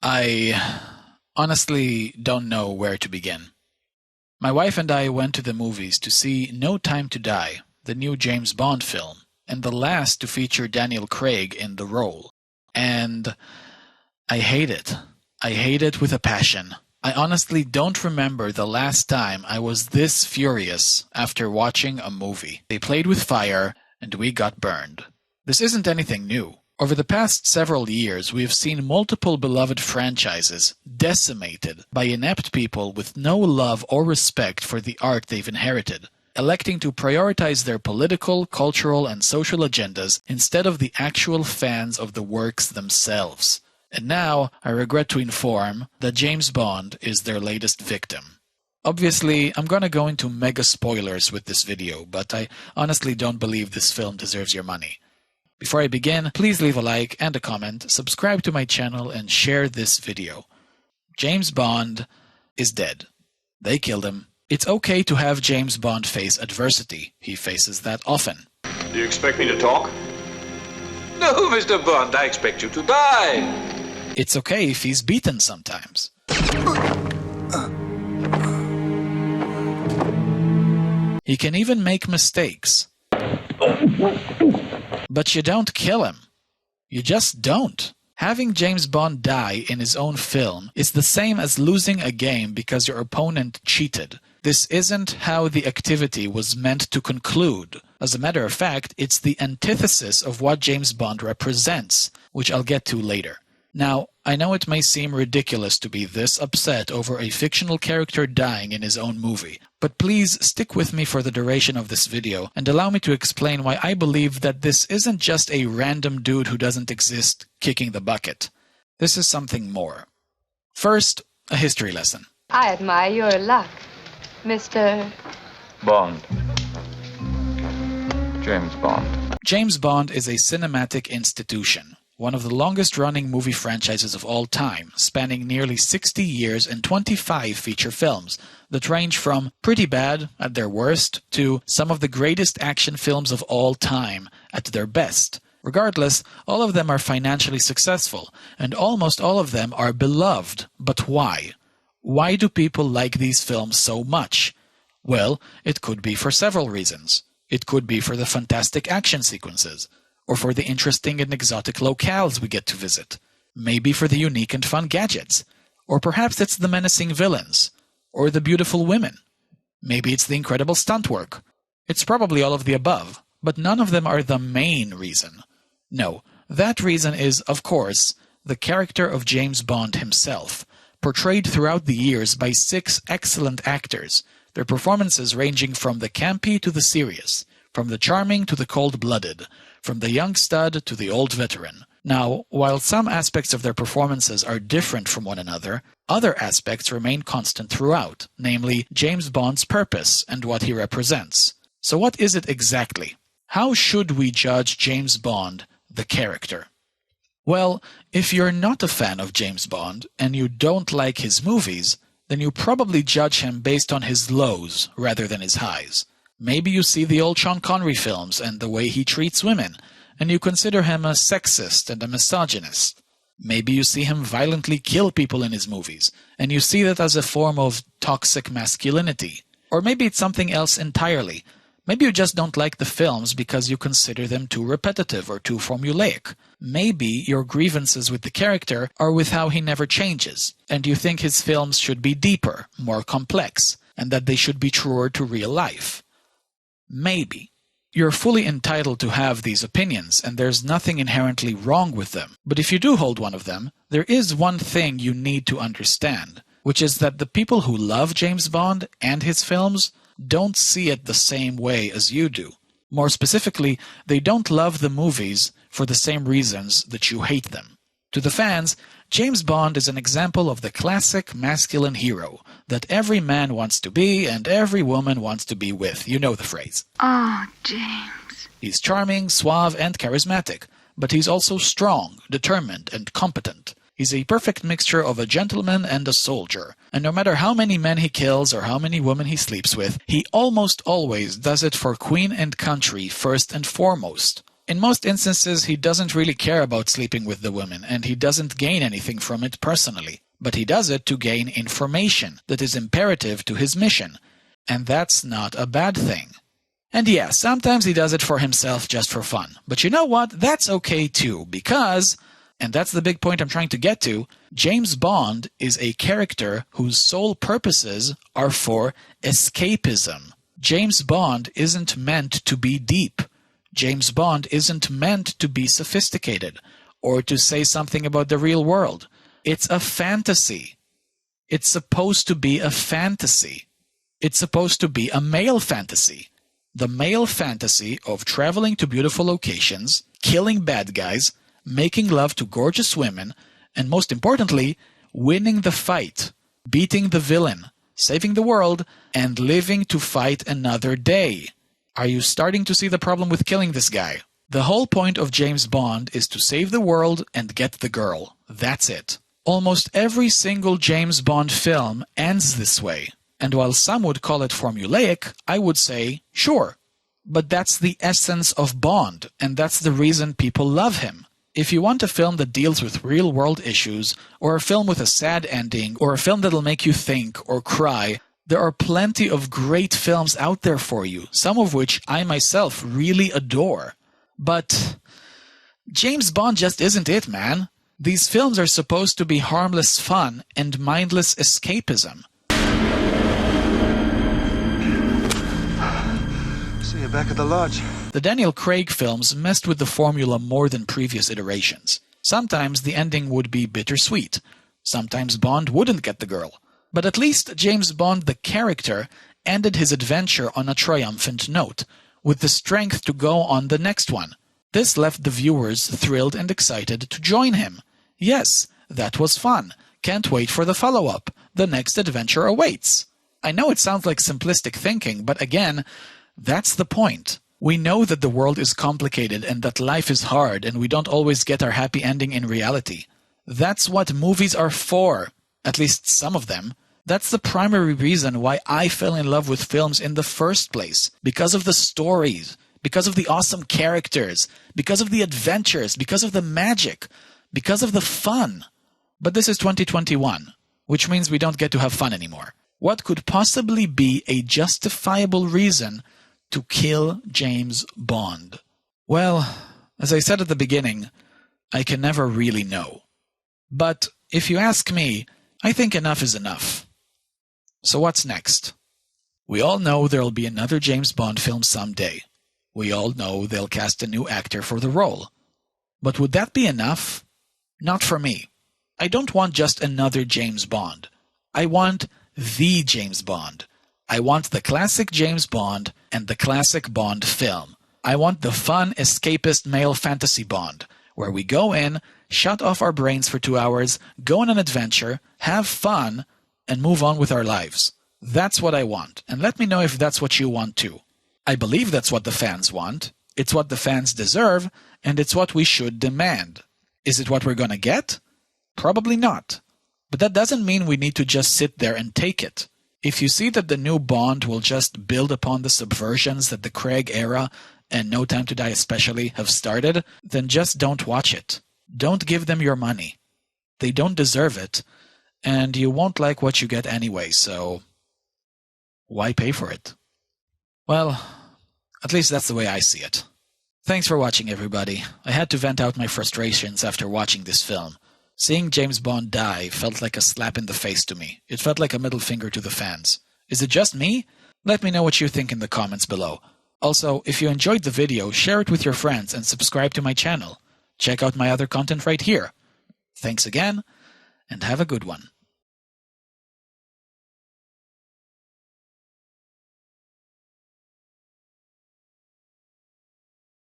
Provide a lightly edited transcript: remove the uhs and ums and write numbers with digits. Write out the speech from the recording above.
I honestly don't know where to begin. My wife and I went to the movies to see No Time to Die, the new James Bond film, and the last to feature Daniel Craig in the role. And I hate it. I hate it with a passion. I honestly don't remember the last time I was this furious after watching a movie. They played with fire, and we got burned. This isn't anything new. Over the past several years, we have seen multiple beloved franchises decimated by inept people with no love or respect for the art they've inherited, electing to prioritize their political, cultural, and social agendas instead of the actual fans of the works themselves. And now, I regret to inform that James Bond is their latest victim. Obviously, I'm gonna go into mega spoilers with this video, but I honestly don't believe this film deserves your money. Before I begin, please leave a like and a comment, subscribe to my channel, and share this video. James Bond is dead. They killed him. It's okay to have James Bond face adversity. He faces that often. Do you expect me to talk? No, Mr. Bond, I expect you to die. It's okay if he's beaten sometimes. He can even make mistakes. But you don't kill him. You just don't. Having James Bond die in his own film is the same as losing a game because your opponent cheated. This isn't how the activity was meant to conclude. As a matter of fact, it's the antithesis of what James Bond represents, which I'll get to later. Now, I know it may seem ridiculous to be this upset over a fictional character dying in his own movie, but please stick with me for the duration of this video and allow me to explain why I believe that this isn't just a random dude who doesn't exist kicking the bucket. This is something more. First, a history lesson. I admire your luck, Mr. Bond. James Bond. James Bond is a cinematic institution. One of the longest-running movie franchises of all time, spanning nearly 60 years and 25 feature films that range from pretty bad at their worst to some of the greatest action films of all time at their best. Regardless, all of them are financially successful, and almost all of them are beloved. But why? Why do people like these films so much? Well, it could be for several reasons. It could be for the fantastic action sequences, or for the interesting and exotic locales we get to visit. Maybe for the unique and fun gadgets. Or perhaps it's the menacing villains. Or the beautiful women. Maybe it's the incredible stunt work. It's probably all of the above, but none of them are the main reason. No, that reason is, of course, the character of James Bond himself, portrayed throughout the years by 6 excellent actors, their performances ranging from the campy to the serious, from the charming to the cold-blooded, from the young stud to the old veteran. Now, while some aspects of their performances are different from one another, other aspects remain constant throughout, namely James Bond's purpose and what he represents. So what is it exactly? How should we judge James Bond, the character? Well, if you're not a fan of James Bond and you don't like his movies, then you probably judge him based on his lows rather than his highs. Maybe you see the old Sean Connery films and the way he treats women, and you consider him a sexist and a misogynist. Maybe you see him violently kill people in his movies, and you see that as a form of toxic masculinity. Or maybe it's something else entirely. Maybe you just don't like the films because you consider them too repetitive or too formulaic. Maybe your grievances with the character are with how he never changes, and you think his films should be deeper, more complex, and that they should be truer to real life. Maybe. You're fully entitled to have these opinions, and there's nothing inherently wrong with them. But if you do hold one of them, there is one thing you need to understand, which is that the people who love James Bond and his films don't see it the same way as you do. More specifically, they don't love the movies for the same reasons that you hate them. To the fans, James Bond is an example of the classic masculine hero that every man wants to be and every woman wants to be with. You know the phrase. Oh, James. He's charming, suave, and charismatic, but he's also strong, determined, and competent. He's a perfect mixture of a gentleman and a soldier, and no matter how many men he kills or how many women he sleeps with, he almost always does it for Queen and country first and foremost. In most instances, he doesn't really care about sleeping with the women, and he doesn't gain anything from it personally. But he does it to gain information that is imperative to his mission. And that's not a bad thing. And yeah, sometimes he does it for himself just for fun. But you know what? That's okay too, because, and that's the big point I'm trying to get to, James Bond is a character whose sole purposes are for escapism. James Bond isn't meant to be deep. James Bond isn't meant to be sophisticated or to say something about the real world. It's a fantasy. It's supposed to be a fantasy. It's supposed to be a male fantasy. The male fantasy of traveling to beautiful locations, killing bad guys, making love to gorgeous women, and most importantly, winning the fight, beating the villain, saving the world, and living to fight another day. Are you starting to see the problem with killing this guy? The whole point of James Bond is to save the world and get the girl. That's it. Almost every single James Bond film ends this way. And while some would call it formulaic, I would say, sure. But that's the essence of Bond, and that's the reason people love him. If you want a film that deals with real-world issues, or a film with a sad ending, or a film that'll make you think or cry, there are plenty of great films out there for you, some of which I myself really adore. But James Bond just isn't it, man. These films are supposed to be harmless fun and mindless escapism. See you back at the lodge. The Daniel Craig films messed with the formula more than previous iterations. Sometimes the ending would be bittersweet. Sometimes Bond wouldn't get the girl. But at least James Bond, the character, ended his adventure on a triumphant note, with the strength to go on the next one. This left the viewers thrilled and excited to join him. Yes, that was fun. Can't wait for the follow-up. The next adventure awaits. I know it sounds like simplistic thinking, but again, that's the point. We know that the world is complicated and that life is hard and we don't always get our happy ending in reality. That's what movies are for, at least some of them. That's the primary reason why I fell in love with films in the first place. Because of the stories, because of the awesome characters, because of the adventures, because of the magic, because of the fun. But this is 2021, which means we don't get to have fun anymore. What could possibly be a justifiable reason to kill James Bond? Well, as I said at the beginning, I can never really know. But if you ask me, I think enough is enough. So what's next? We all know there'll be another James Bond film someday. We all know they'll cast a new actor for the role. But would that be enough? Not for me. I don't want just another James Bond. I want the James Bond. I want the classic James Bond and the classic Bond film. I want the fun, escapist male fantasy Bond, where we go in, shut off our brains for 2 hours, go on an adventure, have fun, and move on with our lives. That's what I want, and let me know if that's what you want too. I believe that's what the fans want. It's what the fans deserve, and it's what we should demand. Is it what we're gonna get? Probably not. But that doesn't mean we need to just sit there and take it. If you see that the new Bond will just build upon the subversions that the Craig era, and No Time to Die especially, have started, then just don't watch it. Don't give them your money. They don't deserve it, and you won't like what you get anyway, so why pay for it? Well, at least that's the way I see it. Thanks for watching, everybody. I had to vent out my frustrations after watching this film. Seeing James Bond die felt like a slap in the face to me. It felt like a middle finger to the fans. Is it just me? Let me know what you think in the comments below. Also, if you enjoyed the video, share it with your friends and subscribe to my channel. Check out my other content right here. Thanks again, and have a good one.